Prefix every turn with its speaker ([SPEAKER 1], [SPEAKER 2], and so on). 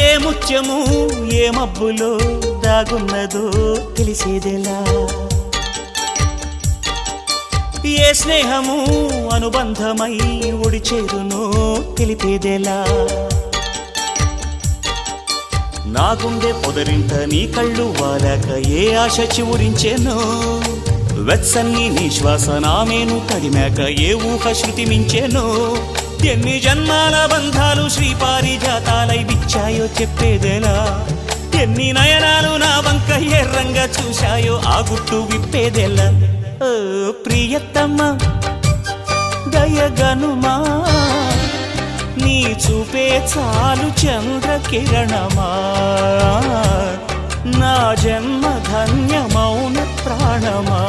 [SPEAKER 1] ఏ ముత్యము ఏ మబ్బులో దాగున్నదో తెలిసేదెలా ఏ స్నేహము అనుబంధమై ఒడిచేరునో తెలిపేదెలా నా గుండె పొదరింట నీ కళ్ళు వాలాక ఏ ఆశ చివురించెనో వెచ్చని నీ శ్వాస నామేను తడిమాక ఏ ఊహ శృతి మించెనో ఎన్ని జన్మాల బంధాలు శ్రీపారిజాతాలై విచ్చాయో చెప్పేదెలా ఎన్ని నయనాలు నా వంక ఎర్రంగా చూశాయో ఆ గుట్టు విప్పేదెలా ఓ ప్రియతమ్మ దయగనుమా నీ చూపే చాలు చంద్రకిరణమా నా జన్మ ధన్యమౌన ప్రాణమా